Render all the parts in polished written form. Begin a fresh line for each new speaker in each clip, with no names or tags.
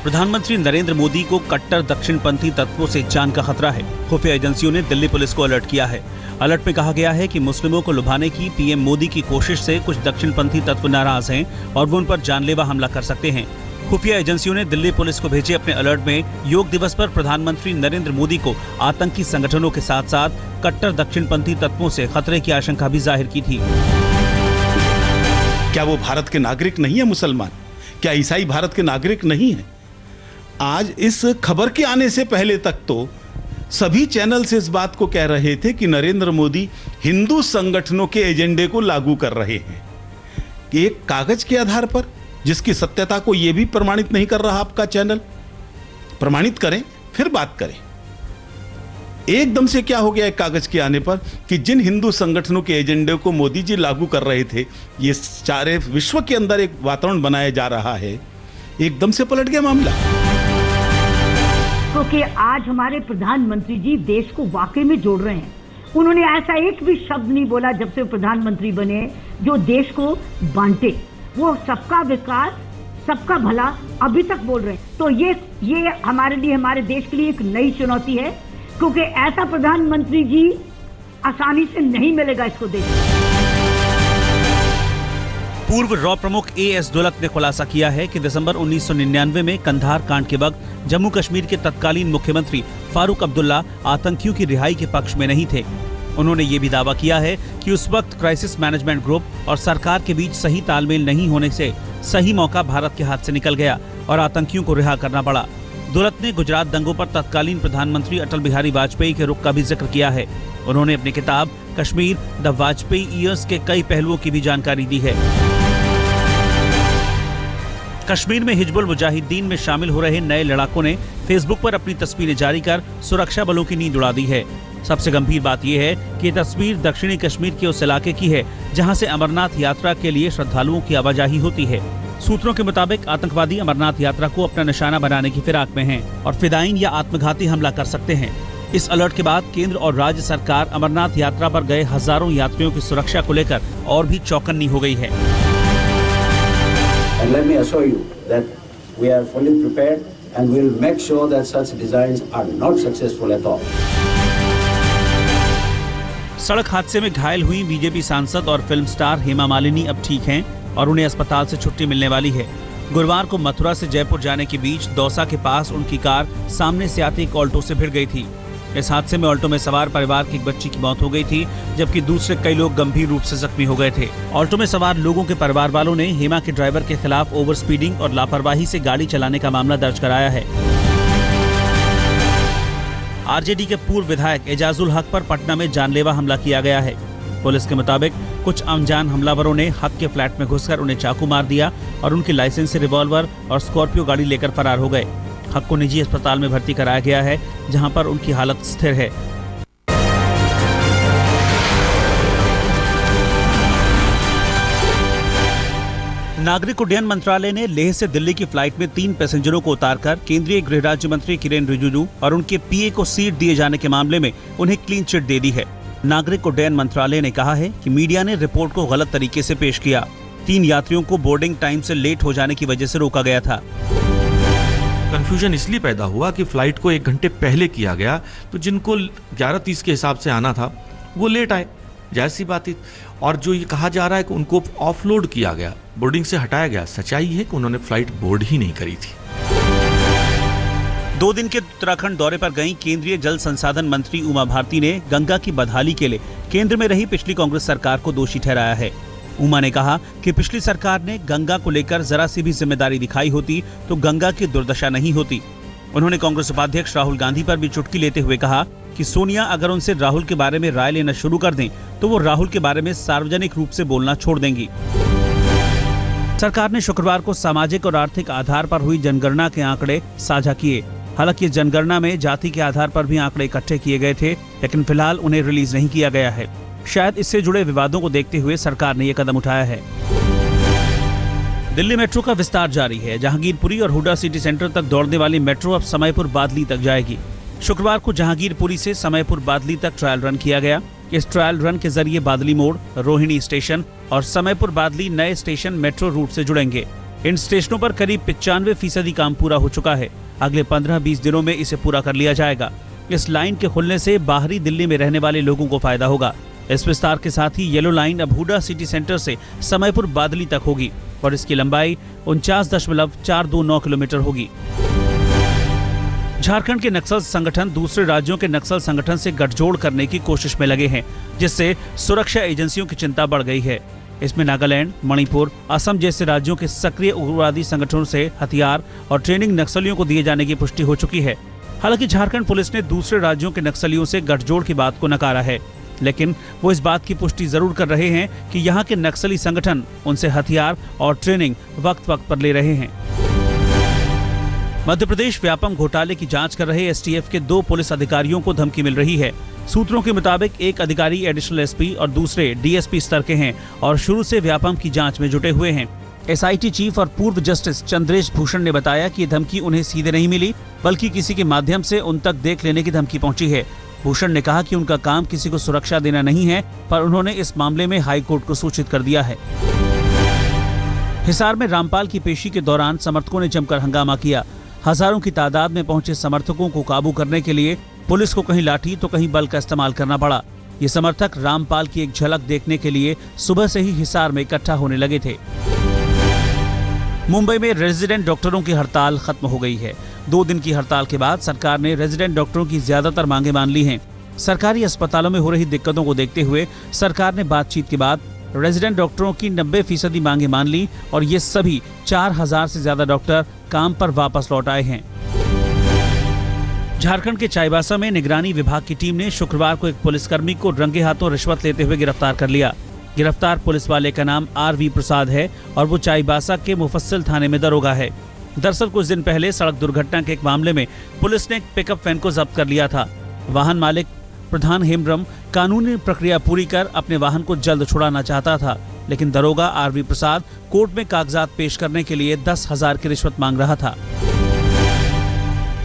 प्रधानमंत्री नरेंद्र मोदी को कट्टर दक्षिणपंथी तत्वों से जान का खतरा है। खुफिया एजेंसियों ने दिल्ली पुलिस को अलर्ट किया है। अलर्ट में कहा गया है कि मुस्लिमों को लुभाने की पीएम मोदी की कोशिश से कुछ दक्षिणपंथी तत्व नाराज हैं और वो उन पर जानलेवा हमला कर सकते हैं। खुफिया एजेंसियों ने दिल्ली पुलिस को भेजे अपने अलर्ट में योग दिवस पर प्रधानमंत्री नरेंद्र मोदी को आतंकी संगठनों के साथ साथ कट्टर दक्षिणपंथी तत्वों से खतरे की आशंका भी जाहिर की थी।
क्या वो भारत के नागरिक नहीं है? मुसलमान क्या ईसाई भारत के नागरिक नहीं है? आज इस खबर के आने से पहले तक तो सभी चैनल से इस बात को कह रहे थे कि नरेंद्र मोदी हिंदू संगठनों के एजेंडे को लागू कर रहे हैं। एक कागज के आधार पर, जिसकी सत्यता को यह भी प्रमाणित नहीं कर रहा आपका चैनल। प्रमाणित करें फिर बात करें। एकदम से क्या हो गया एक कागज के आने पर कि जिन हिंदू संगठनों के एजेंडे को मोदी जी लागू कर रहे थे, ये सारे विश्व के अंदर एक वातावरण बनाया जा रहा है, एकदम से पलट गया मामला।
क्योंकि आज हमारे प्रधानमंत्री जी देश को वाकई में जोड़ रहे हैं। उन्होंने ऐसा एक भी शब्द नहीं बोला जब से प्रधानमंत्री बने जो देश को बांटे। वो सबका विकास, सबका भला अभी तक बोल रहे हैं। तो ये हमारे लिए, हमारे देश के लिए एक नई चुनौती है, क्योंकि ऐसा प्रधानमंत्री जी आसानी से नहीं मिलेगा इसको देश।
पूर्व रॉ प्रमुख एएस दुलत ने खुलासा किया है कि दिसंबर 1999 में कंधार कांड के वक्त जम्मू कश्मीर के तत्कालीन मुख्यमंत्री फारूक अब्दुल्ला आतंकियों की रिहाई के पक्ष में नहीं थे। उन्होंने ये भी दावा किया है कि उस वक्त क्राइसिस मैनेजमेंट ग्रुप और सरकार के बीच सही तालमेल नहीं होने से सही मौका भारत के हाथ से निकल गया और आतंकियों को रिहा करना पड़ा। दुलत ने गुजरात दंगों पर तत्कालीन प्रधानमंत्री अटल बिहारी वाजपेयी के रुख का भी जिक्र किया है। उन्होंने अपनी किताब कश्मीर द वाजपेयी ईयर्स के कई पहलुओं की भी जानकारी दी है। कश्मीर में हिजबुल मुजाहिदीन में शामिल हो रहे नए लड़ाकों ने फेसबुक पर अपनी तस्वीरें जारी कर सुरक्षा बलों की नींद उड़ा दी है। सबसे गंभीर बात यह है कि ये तस्वीर दक्षिणी कश्मीर के उस इलाके की है जहां से अमरनाथ यात्रा के लिए श्रद्धालुओं की आवाजाही होती है। सूत्रों के मुताबिक आतंकवादी अमरनाथ यात्रा को अपना निशाना बनाने की फिराक में हैं और फिदायीन या आत्मघाती हमला कर सकते हैं। इस अलर्ट के बाद केंद्र और राज्य सरकार अमरनाथ यात्रा पर गए हजारों यात्रियों की सुरक्षा को लेकर और भी चौकन्नी हो गई है।
And let me assure you that we are fully prepared and we will make sure that such designs are not successful at all.
सड़क हादसे में घायल हुई बीजेपी सांसद और फिल्म स्टार हेमा मालिनी अब ठीक हैं और उन्हें अस्पताल से छुट्टी मिलने वाली है। गुरुवार को मथुरा से जयपुर जाने के बीच दौसा के पास उनकी कार सामने से आती एक ऑल्टो से भिड़ गई थी। इस हादसे में ऑल्टो में सवार परिवार की एक बच्ची की मौत हो गई थी, जबकि दूसरे कई लोग गंभीर रूप से जख्मी हो गए थे। ऑल्टो में सवार लोगों के परिवार वालों ने हेमा के ड्राइवर के खिलाफ ओवर स्पीडिंग और लापरवाही से गाड़ी चलाने का मामला दर्ज कराया है। आरजेडी के पूर्व विधायक एजाजुल हक पर पटना में जानलेवा हमला किया गया है। पुलिस के मुताबिक कुछ अनजान हमलावरों ने हक के फ्लैट में घुसकर उन्हें चाकू मार दिया और उनकी लाइसेंस से रिवॉल्वर और स्कॉर्पियो गाड़ी लेकर फरार हो गए। हक को निजी अस्पताल में भर्ती कराया गया है, जहां पर उनकी हालत स्थिर है। नागरिक उड्डयन मंत्रालय ने लेह से दिल्ली की फ्लाइट में 3 पैसेंजरों को उतारकर केंद्रीय गृह राज्य मंत्री किरेन रिजिजू और उनके पीए को सीट दिए जाने के मामले में उन्हें क्लीन चिट दे दी है। नागरिक उड्डयन मंत्रालय ने कहा है कि मीडिया ने रिपोर्ट को गलत तरीके से पेश किया। 3 यात्रियों को बोर्डिंग टाइम से लेट हो जाने की वजह से रोका गया था।
कंफ्यूजन इसलिए पैदा हुआ कि फ्लाइट को 1 घंटे पहले किया गया, तो जिनको 11:30 के हिसाब से आना था वो लेट आए, जाहिर सी बात है। और जो ये कहा जा रहा है कि उनको ऑफलोड किया गया, बोर्डिंग से हटाया गया, सच्चाई है कि उन्होंने फ्लाइट बोर्ड ही नहीं करी थी।
2 दिन के उत्तराखंड दौरे पर गई केंद्रीय जल संसाधन मंत्री उमा भारती ने गंगा की बदहाली के लिए केंद्र में रही पिछली कांग्रेस सरकार को दोषी ठहराया है। उमा ने कहा कि पिछली सरकार ने गंगा को लेकर जरा सी भी जिम्मेदारी दिखाई होती तो गंगा की दुर्दशा नहीं होती। उन्होंने कांग्रेस उपाध्यक्ष राहुल गांधी पर भी चुटकी लेते हुए कहा कि सोनिया अगर उनसे राहुल के बारे में राय लेना शुरू कर दें तो वो राहुल के बारे में सार्वजनिक रूप से बोलना छोड़ देंगी। सरकार ने शुक्रवार को सामाजिक और आर्थिक आधार पर हुई जनगणना के आंकड़े साझा किए। हालांकि इस जनगणना में जाति के आधार पर भी आंकड़े इकट्ठे किए गए थे, लेकिन फिलहाल उन्हें रिलीज नहीं किया गया है। शायद इससे जुड़े विवादों को देखते हुए सरकार ने यह कदम उठाया है। दिल्ली मेट्रो का विस्तार जारी है। जहांगीरपुरी और हुडा सिटी सेंटर तक दौड़ने वाली मेट्रो अब समयपुर बादली तक जाएगी। शुक्रवार को जहांगीरपुरी से समयपुर बादली तक ट्रायल रन किया गया। इस ट्रायल रन के जरिए बादली मोड़, रोहिणी स्टेशन और समयपुर बादली नए स्टेशन मेट्रो रूट से जुड़ेंगे। इन स्टेशनों पर करीब 95% काम पूरा हो चुका है। अगले 15-20 दिनों में इसे पूरा कर लिया जाएगा। इस लाइन के खुलने से बाहरी दिल्ली में रहने वाले लोगों को फायदा होगा। इस विस्तार के साथ ही येलो लाइन अब हुडा सिटी सेंटर से समयपुर बादली तक होगी और इसकी लंबाई 49.429 किलोमीटर होगी। झारखंड के नक्सल संगठन दूसरे राज्यों के नक्सल संगठन से गठजोड़ करने की कोशिश में लगे हैं, जिससे सुरक्षा एजेंसियों की चिंता बढ़ गई है। इसमें नागालैंड, मणिपुर, असम जैसे राज्यों के सक्रिय उग्रवादी संगठनों से हथियार और ट्रेनिंग नक्सलियों को दिए जाने की पुष्टि हो चुकी है। हालांकि झारखंड पुलिस ने दूसरे राज्यों के नक्सलियों से गठजोड़ की बात को नकारा है, लेकिन वो इस बात की पुष्टि जरूर कर रहे हैं कि यहाँ के नक्सली संगठन उनसे हथियार और ट्रेनिंग वक्त वक्त पर ले रहे हैं। मध्य प्रदेश व्यापम घोटाले की जांच कर रहे एसटीएफ के 2 पुलिस अधिकारियों को धमकी मिल रही है। सूत्रों के मुताबिक एक अधिकारी एडिशनल एसपी और दूसरे डीएसपी स्तर के हैं और शुरू से व्यापम की जांच में जुटे हुए हैं। एसआईटी चीफ और पूर्व जस्टिस चंद्रेश भूषण ने बताया कि धमकी उन्हें सीधे नहीं मिली, बल्कि किसी के माध्यम से उन तक देख लेने की धमकी पहुंची है। भूषण ने कहा कि उनका काम किसी को सुरक्षा देना नहीं है, पर उन्होंने इस मामले में हाई कोर्ट को सूचित कर दिया है। हिसार में रामपाल की पेशी के दौरान समर्थकों ने जमकर हंगामा किया। हजारों की तादाद में पहुंचे समर्थकों को काबू करने के लिए पुलिस को कहीं लाठी तो कहीं बल का इस्तेमाल करना पड़ा। ये समर्थक रामपाल की एक झलक देखने के लिए सुबह से ही हिसार में इकट्ठा होने लगे थे। मुंबई में रेजिडेंट डॉक्टरों की हड़ताल खत्म हो गई है। 2 दिन की हड़ताल के बाद सरकार ने रेजिडेंट डॉक्टरों की ज्यादातर मांगे मान ली हैं। सरकारी अस्पतालों में हो रही दिक्कतों को देखते हुए सरकार ने बातचीत के बाद रेजिडेंट डॉक्टरों की 90% मांगे मान ली और ये सभी 4000 से ज्यादा डॉक्टर काम पर वापस लौट आए हैं। झारखंड के चाईबासा में निगरानी विभाग की टीम ने शुक्रवार को एक पुलिसकर्मी को रंगे हाथों रिश्वत लेते हुए गिरफ्तार कर लिया। गिरफ्तार पुलिस वाले का नाम आर.वी. प्रसाद है और वो चाईबासा के मुफस्सिल थाने में दरोगा है। दरअसल कुछ दिन पहले सड़क दुर्घटना के एक मामले में पुलिस ने एक पिकअप वैन को जब्त कर लिया था। वाहन मालिक प्रधान हेमब्रम कानूनी प्रक्रिया पूरी कर अपने वाहन को जल्द छुड़ाना चाहता था, लेकिन दरोगा आर.वी. प्रसाद कोर्ट में कागजात पेश करने के लिए 10,000 की रिश्वत मांग रहा था।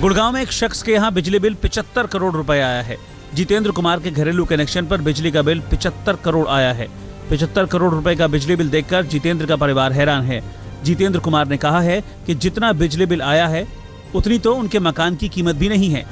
गुड़गांव में एक शख्स के यहाँ बिजली बिल 75 करोड़ रुपए आया है। जितेंद्र कुमार के घरेलू कनेक्शन पर बिजली का बिल 75 करोड़ आया है। 75 करोड़ रुपए का बिजली बिल देखकर जितेंद्र का परिवार हैरान है। जितेंद्र कुमार ने कहा है कि जितना बिजली बिल आया है उतनी तो उनके मकान की कीमत भी नहीं है।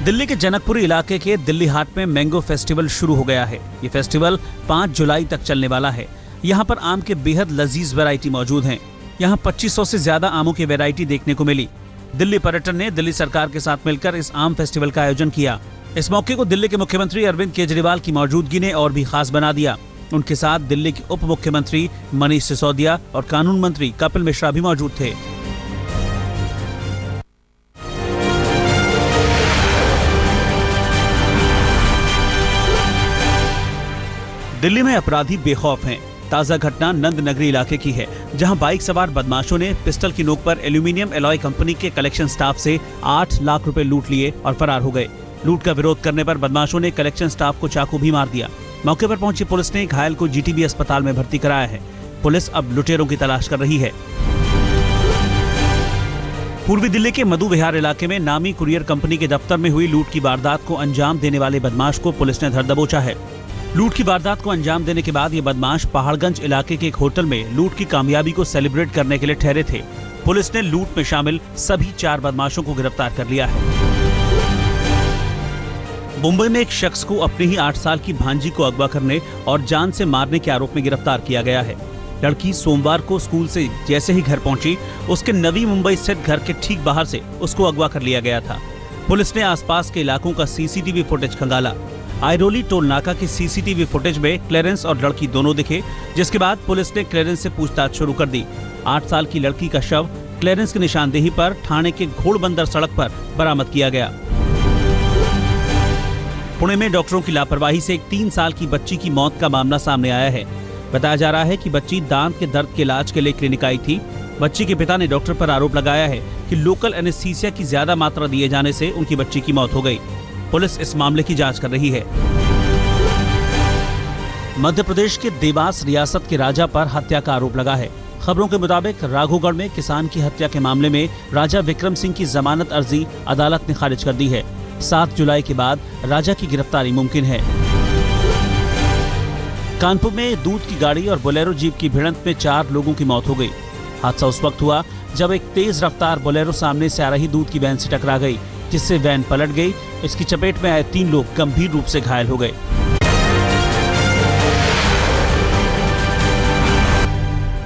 दिल्ली के जनकपुरी इलाके के दिल्ली हाट में मैंगो फेस्टिवल शुरू हो गया है। ये फेस्टिवल 5 जुलाई तक चलने वाला है। यहाँ पर आम के बेहद लजीज वैरायटी मौजूद हैं। यहाँ 2500 से ज्यादा आमों की वैरायटी देखने को मिली। दिल्ली पर्यटन ने दिल्ली सरकार के साथ मिलकर इस आम फेस्टिवल का आयोजन किया। इस मौके को दिल्ली के मुख्यमंत्री अरविंद केजरीवाल की मौजूदगी ने और भी खास बना दिया। उनके साथ दिल्ली के उप मुख्यमंत्री मनीष सिसोदिया और कानून मंत्री कपिल मिश्रा भी मौजूद थे। दिल्ली में अपराधी बेखौफ हैं। ताजा घटना नंद नगरी इलाके की है, जहां बाइक सवार बदमाशों ने पिस्टल की नोक पर एल्यूमिनियम एलॉय कंपनी के कलेक्शन स्टाफ से 8 लाख रुपए लूट लिए और फरार हो गए। लूट का विरोध करने पर बदमाशों ने कलेक्शन स्टाफ को चाकू भी मार दिया। मौके पर पहुंची पुलिस ने घायल को जीटीबी अस्पताल में भर्ती कराया है। पुलिस अब लुटेरों की तलाश कर रही है। पूर्वी दिल्ली के मधु विहार इलाके में नामी कुरियर कंपनी के दफ्तर में हुई लूट की वारदात को अंजाम देने वाले बदमाश को पुलिस ने धर दबोचा है। लूट की वारदात को अंजाम देने के बाद ये बदमाश पहाड़गंज इलाके के एक होटल में लूट की कामयाबी को सेलिब्रेट करने के लिए ठहरे थे। पुलिस ने लूट में शामिल सभी 4 बदमाशों को गिरफ्तार कर लिया है। मुंबई में एक शख्स को अपनी ही 8 साल की भांजी को अगवा करने और जान से मारने के आरोप में गिरफ्तार किया गया है। लड़की सोमवार को स्कूल से जैसे ही घर पहुंची, उसके नवी मुंबई स्थित घर के ठीक बाहर से उसको अगवा कर लिया गया था। पुलिस ने आसपास के इलाकों का सीसीटीवी फुटेज खंगाला। आयरोली टोल नाका की सीसीटीवी फुटेज में क्लेरेंस और लड़की दोनों दिखे, जिसके बाद पुलिस ने क्लेरेंस से पूछताछ शुरू कर दी। 8 साल की लड़की का शव क्लेरेंस की निशानदेही पर ठाणे के घोड़बंदर सड़क पर बरामद किया गया। पुणे में डॉक्टरों की लापरवाही से एक 3 साल की बच्ची की मौत का मामला सामने आया है। बताया जा रहा है कि बच्ची दांत के दर्द के इलाज के लिए क्लिनिक आई थी। बच्ची के पिता ने डॉक्टर पर आरोप लगाया है कि लोकल एनेस्थीसिया की ज्यादा मात्रा दिए जाने से उनकी बच्ची की मौत हो गई। पुलिस इस मामले की जांच कर रही है। मध्य प्रदेश के देवास रियासत के राजा पर हत्या का आरोप लगा है। खबरों के मुताबिक राघोगढ़ में किसान की हत्या के मामले में राजा विक्रम सिंह की जमानत अर्जी अदालत ने खारिज कर दी है। 7 जुलाई के बाद राजा की गिरफ्तारी मुमकिन है। कानपुर में दूध की गाड़ी और बोलेरो जीप की भिड़ंत में 4 लोगों की मौत हो गई। हादसा उस वक्त हुआ जब एक तेज रफ्तार बोलेरो सामने से आ रही दूध की वैन से टकरा गई, जिससे वैन पलट गई। इसकी चपेट में आए 3 लोग गंभीर रूप से घायल हो गए।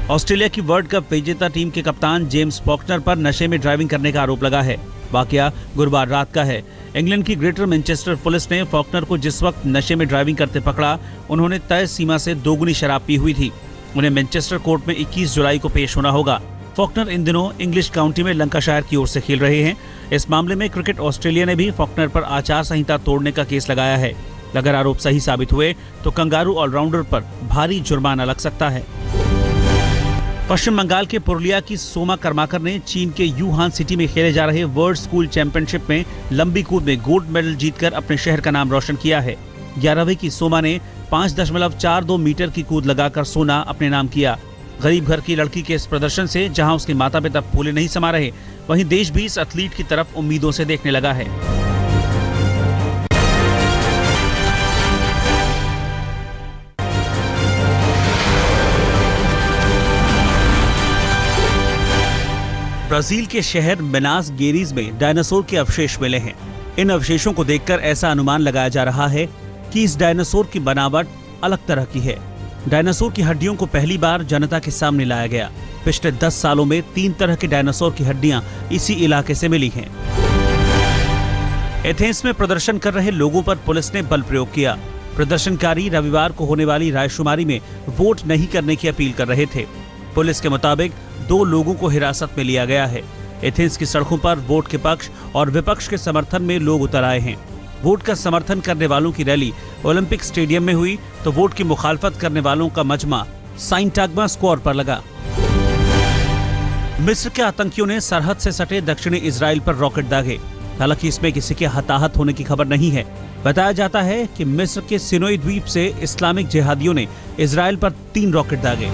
ऑस्ट्रेलिया की वर्ल्ड कप विजेता टीम के कप्तान जेम्स फॉकनर पर नशे में ड्राइविंग करने का आरोप लगा है। वाकया गुरुवार रात का है। इंग्लैंड की ग्रेटर मैनचेस्टर पुलिस ने फॉकनर को जिस वक्त नशे में ड्राइविंग करते पकड़ा, उन्होंने तय सीमा से दोगुनी शराब पी हुई थी। उन्हें मैनचेस्टर कोर्ट में 21 जुलाई को पेश होना होगा। फॉकनर इन दिनों इंग्लिश काउंटी में लंकाशायर की ओर से खेल रहे हैं। इस मामले में क्रिकेट ऑस्ट्रेलिया ने भी फॉकनर पर आचार संहिता तोड़ने का केस लगाया है। अगर आरोप सही साबित हुए तो कंगारू ऑलराउंडर पर भारी जुर्माना लग सकता है। पश्चिम बंगाल के पुरुलिया की सोमा कर्माकर ने चीन के यूहान सिटी में खेले जा रहे वर्ल्ड स्कूल चैंपियनशिप में लंबी कूद में गोल्ड मेडल जीतकर अपने शहर का नाम रोशन किया है। 11वीं की सोमा ने 5.42 मीटर की कूद लगाकर सोना अपने नाम किया। गरीब घर की लड़की के इस प्रदर्शन से जहां उसके माता पिता फूले नहीं समा रहे, वहीं देश भी इस एथलीट की तरफ उम्मीदों से देखने लगा है। ब्राजील के शहर मिनास गेरीज में डायनासोर के अवशेष मिले हैं। इन अवशेषों को देखकर ऐसा अनुमान लगाया जा रहा है कि इस डायनासोर की बनावट अलग तरह की है। डायनासोर की हड्डियों को पहली बार जनता के सामने लाया गया। पिछले 10 सालों में 3 तरह के डायनासोर की हड्डियां इसी इलाके से मिली हैं। एथेंस में प्रदर्शन कर रहे लोगों पर पुलिस ने बल प्रयोग किया। प्रदर्शनकारी रविवार को होने वाली रायशुमारी में वोट नहीं करने की अपील कर रहे थे। पुलिस के मुताबिक 2 लोगों को हिरासत में लिया गया है। एथेंस की सड़कों पर वोट के पक्ष और विपक्ष के समर्थन में लोग उतर आए हैं। वोट का समर्थन करने वालों की रैली ओलंपिक स्टेडियम में हुई तो वोट की मुखालफत करने वालों का मजमा साइंटाग्मा स्क्वायर पर लगा। मिस्र के आतंकियों ने सरहद से सटे दक्षिणी इजराइल पर रॉकेट दागे। हालांकि इसमें किसी के हताहत होने की खबर नहीं है। बताया जाता है कि मिस्र के सिनोई द्वीप से इस्लामिक जिहादियों ने इजराइल पर 3 रॉकेट दागे।